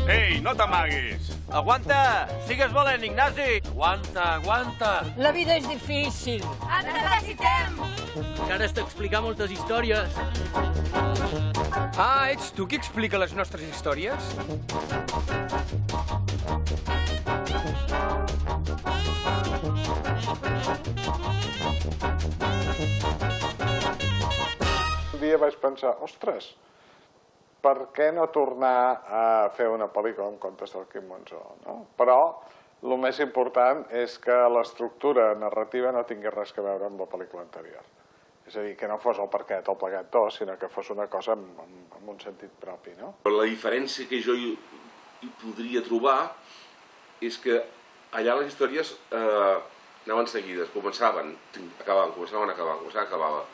Ei, no t'amaguis! Aguanta! Sigues valent, Ignasi! Aguanta, aguanta! La vida és difícil. Et necessitem! Encara has d'explicar moltes històries. Ah, ets tu qui explica les nostres històries? Un dia vaig pensar, ostres, per què no tornar a fer una pel·lícula amb contes del Quim Monzó, no? Però el més important és que l'estructura narrativa no tingui res a veure amb la pel·lícula anterior. És a dir, que no fos el Parquet o el Plegat 2, sinó que fos una cosa amb un sentit propi, no? La diferència que jo hi podria trobar és que allà les històries anaven seguides, començaven, acabaven.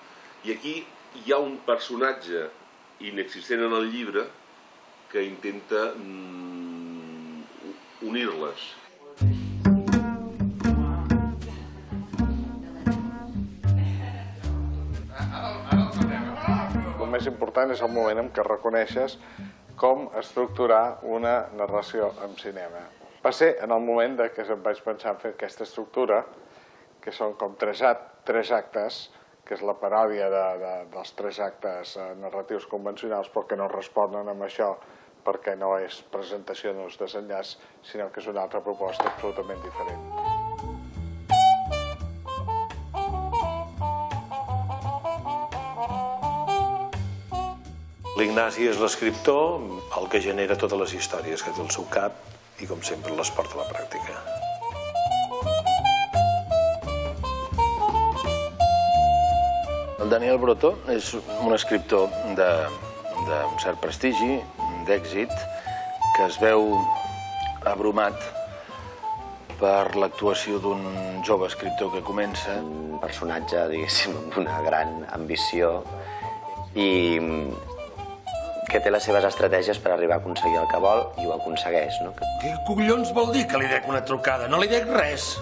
I aquí hi ha un personatge inexistent en el llibre que intenta unir-les. El més important és el moment en què reconeixes com estructurar una narració en cinema. Va ser en el moment que em vaig pensar en fer aquesta estructura, que són com tres actes, que és la paròdia dels tres actes narratius convencionals, però que no responen amb això perquè no és presentació d'un desenllaç, sinó que és una altra proposta absolutament diferent. L'Ignasi és l'escriptor, el que genera totes les històries que té al seu cap i, com sempre, les porta a la pràctica. El Daniel Broto és un escriptor d'un cert prestigi, d'èxit, que es veu abrumat per l'actuació d'un jove escriptor que comença. Un personatge, diguéssim, amb una gran ambició i que té les seves estratègies per arribar a aconseguir el que vol i ho aconsegueix, no? Què collons vol dir que li dec una trucada? No li dec res.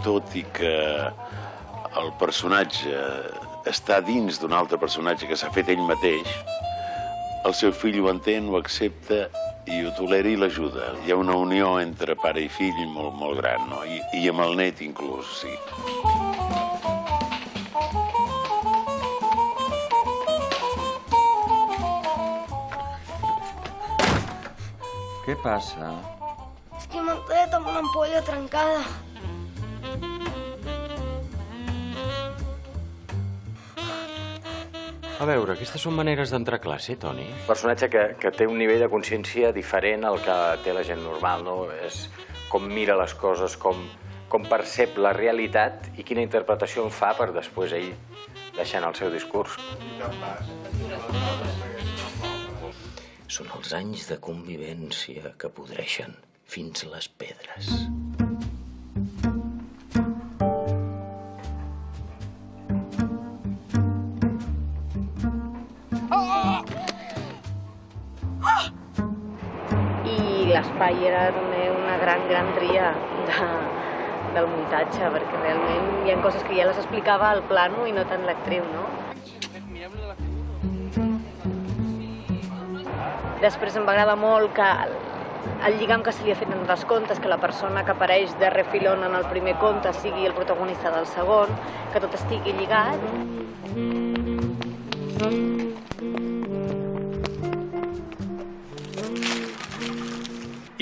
Tot i que el personatge està dins d'un altre personatge que s'ha fet ell mateix, el seu fill ho entén, ho accepta i ho tolera i l'ajuda. Hi ha una unió entre pare i fill molt gran, no? I amb el net inclús, sí. Què passa? És que m'han tallat amb una ampolla trencada. A veure, aquestes són maneres d'entrar a classe, Toni? Un personatge que té un nivell de consciència diferent al que té la gent normal, no? És com mira les coses, com percep la realitat i quina interpretació en fa per després ell deixar el seu discurs. Són els anys de convivència que podreixen fins les pedres. L'espai era també una gran tria del muntatge, perquè realment hi ha coses que ja les explicava al plano i no tant l'actriu, no? Després em va agradar molt que el lligam que se li ha fet entre els contes, que la persona que apareix de refilón en el primer conte sigui el protagonista del segon, que tot estigui lligat.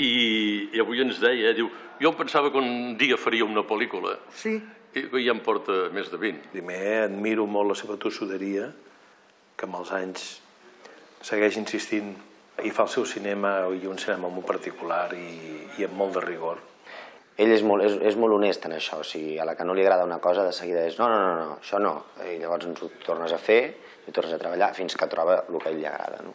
I avui ens deia, diu, jo em pensava que un dia faria una pel·lícula. Sí. I ja em porta més de 20. Primer, admiro molt la seva tossuderia, que amb els anys segueix insistint i fa el seu cinema, i un cinema molt particular i amb molt de rigor. Ell és molt honest en això, o sigui, a la que no li agrada una cosa, de seguida és no, això no. I llavors ens ho tornes a fer, i tornes a treballar fins que troba el que a ell li agrada, no?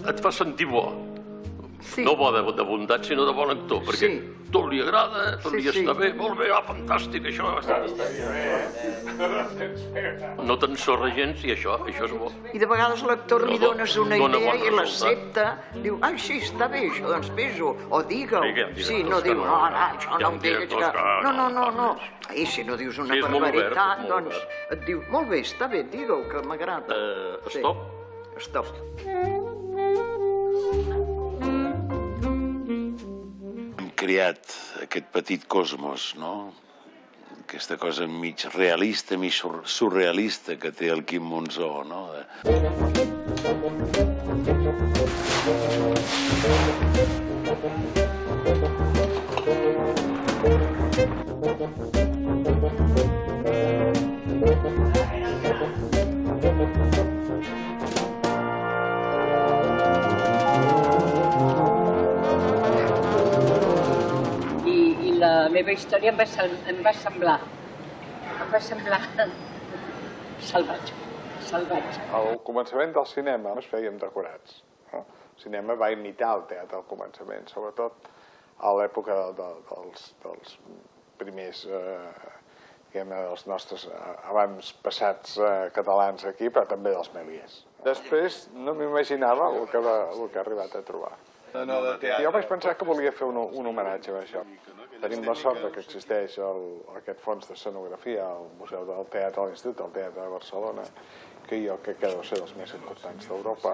Et fa sentir bo No bo de bondat, sinó de bon actor, perquè tot li agrada, tot li està bé, molt bé, fantàstic, això. No t'ensorra gens i això és bo. I de vegades l'actor li dones una idea i l'accepta, diu, ai, sí, està bé, això, doncs fes-ho, o digue-ho. Sí, no diu, no, això no ho digues, no. I si no dius una barbaritat, doncs et diu, molt bé, està bé, digue-ho, que m'agrada. Stop. Stop. Hem creat aquest petit cosmos, no? Aquesta cosa mig realista, mig surrealista que té el Quim Monzó, no? La meva història em va semblar salvatge. Al començament del cinema es fèiem decorats. El cinema va imitar el teatre al començament, sobretot a l'època dels primers, dels nostres avantpassats catalans aquí, però també dels Méliès. Després no m'imaginava el que ha arribat a trobar. Jo vaig pensar que volia fer un homenatge a això. Tenim la sort que existeix aquest fons d'escenografia al Museu del Teatre, a l'Institut del Teatre de Barcelona, que jo crec que deu ser dels més importants d'Europa,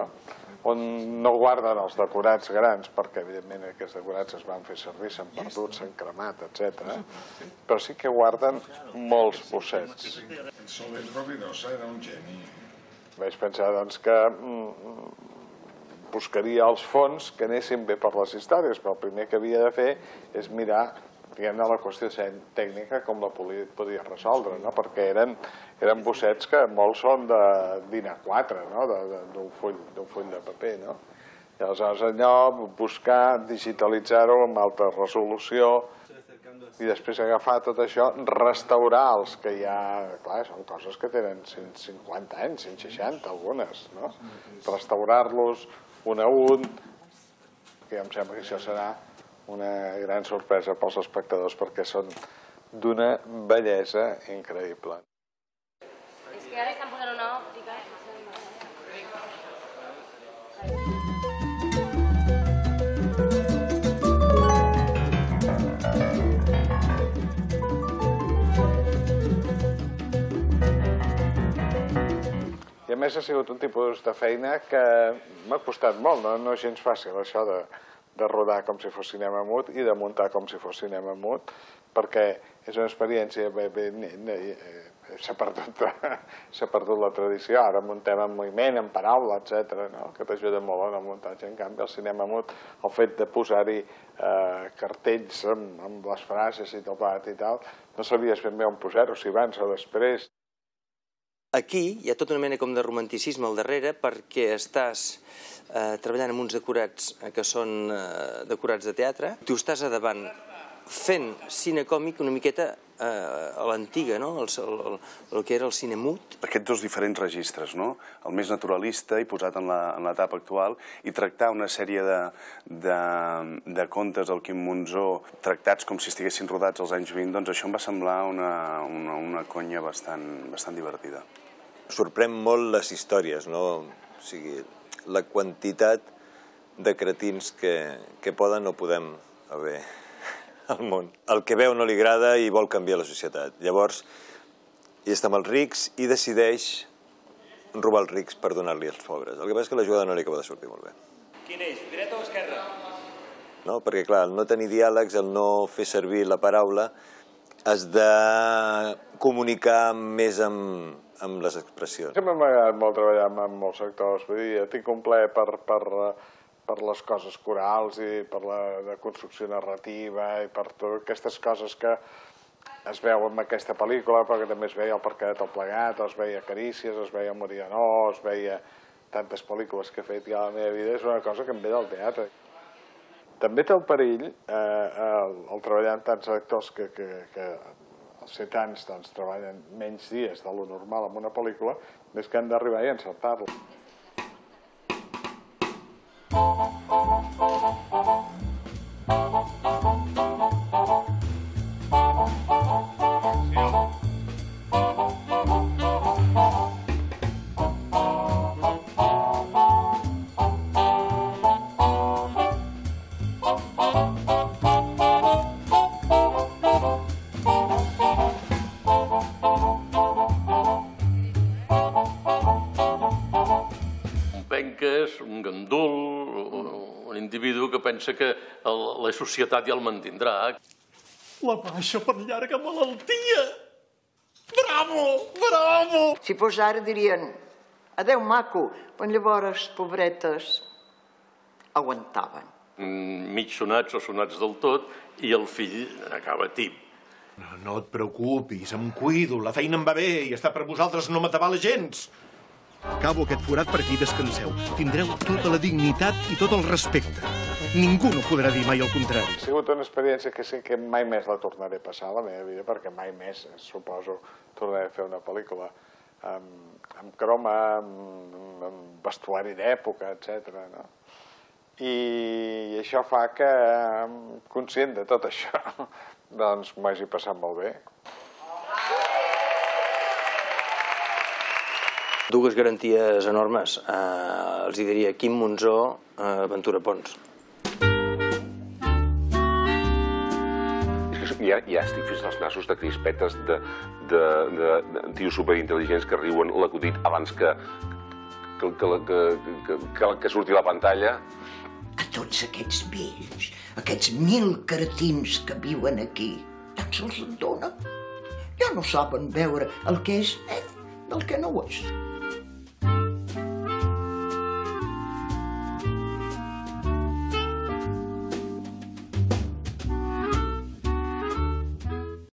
on no guarden els decorats grans, perquè evidentment aquests decorats es van fer servir, s'han perdut, s'han cremat, etc. Però sí que guarden molts bossets. Soler Rovirosa era un geni. Vaig pensar, doncs, que buscaria els fons que anessin bé per les històries, però el primer que havia de fer és mirar, diguem-ne, la qüestió tècnica com la podia resoldre, perquè eren bossets que molts són de DIN A4, d'un full de paper. I aleshores allò, buscar, digitalitzar-ho amb alta resolució i després agafar tot això, restaurar els que ja, clar, són coses que tenen 150 anys, 160 algunes, restaurar-los un a un, que em sembla que això serà una gran sorpresa pels espectadors perquè són d'una bellesa increïble. És que ara estan posant una òptica. I a més ha sigut un tipus de feina que m'ha costat molt, no és gens fàcil això de rodar com si fos cinema mut i de muntar com si fos cinema mut, perquè és una experiència, s'ha perdut la tradició, ara muntem en moviment, en paraula, etc., que t'ajuda molt en el muntatge. En canvi, el cinema mut, el fet de posar-hi cartells amb les frases i tot i tal, no sabies ben bé on posar-ho, si abans o després. Aquí hi ha tota una mena com de romanticisme al darrere perquè estàs treballant amb uns decorats que són decorats de teatre. Tu estàs a davant fent cine còmic una miqueta a l'antiga, el que era el cine mut. Aquests dos diferents registres, el més naturalista i posat en l'etapa actual i tractar una sèrie de contes del Quim Monzó tractats com si estiguessin rodats als anys 20, doncs això em va semblar una conya bastant divertida. Sorprèn molt les històries, o sigui, la quantitat de cretins que poden o podem haver al món. El que veu no li agrada i vol canviar la societat. Llavors, hi està amb els rics i decideix robar els rics per donar-li als pobres. El que passa és que la jugada no li acaba de sortir molt bé. Quin és, dreta o esquerra? No, perquè clar, el no tenir diàlegs, el no fer servir la paraula, has de comunicar més amb les expressions. Sempre m'ha agradat molt treballar amb molts actors, vull dir, tinc un plaer per les coses corals i per la construcció narrativa i per totes aquestes coses que es veu en aquesta pel·lícula, però que també es veia el Perquè de tot plegat, es veia Carícies, es veia Morianó, es veia tantes pel·lícules que he fet ja a la meva vida, és una cosa que em ve del teatre. També té el perill, el treballar amb tants actors que els 7 anys treballen menys dies de lo normal en una pel·lícula, és que han d'arribar i encertar-lo. individu que pensa que la societat ja el mantindrà. La baixa per llarga malaltia! Bravo! Bravo! Si fos ara dirien, adeu maco, però llavors, pobretes, aguantaven. Mig sonats o sonats del tot, i el fill acaba tip. No et preocupis, em cuido, la feina em va bé i està per vosaltres no m'atabala gens. Cavo aquest forat per aquí, descanseu. Tindreu tota la dignitat i tot el respecte. Ningú no podrà dir mai el contrari. Ha sigut una experiència que sé que mai més la tornaré a passar a la meva vida, perquè mai més, suposo, tornaré a fer una pel·lícula amb croma, amb vestuari d'època, etc. I això fa que, conscient de tot això, doncs m'ho hagi passat molt bé. Dues garanties enormes. Els hi diria Quim Monzó, Ventura Pons. Ja estic fins als nassos de crispetes de tios superintel·ligents que riuen l'acudit abans que surti a la pantalla. A tots aquests vells, aquests 1000 cretins que viuen aquí, tant se'ls en dona. Ja no saben veure el que és net del que no ho és.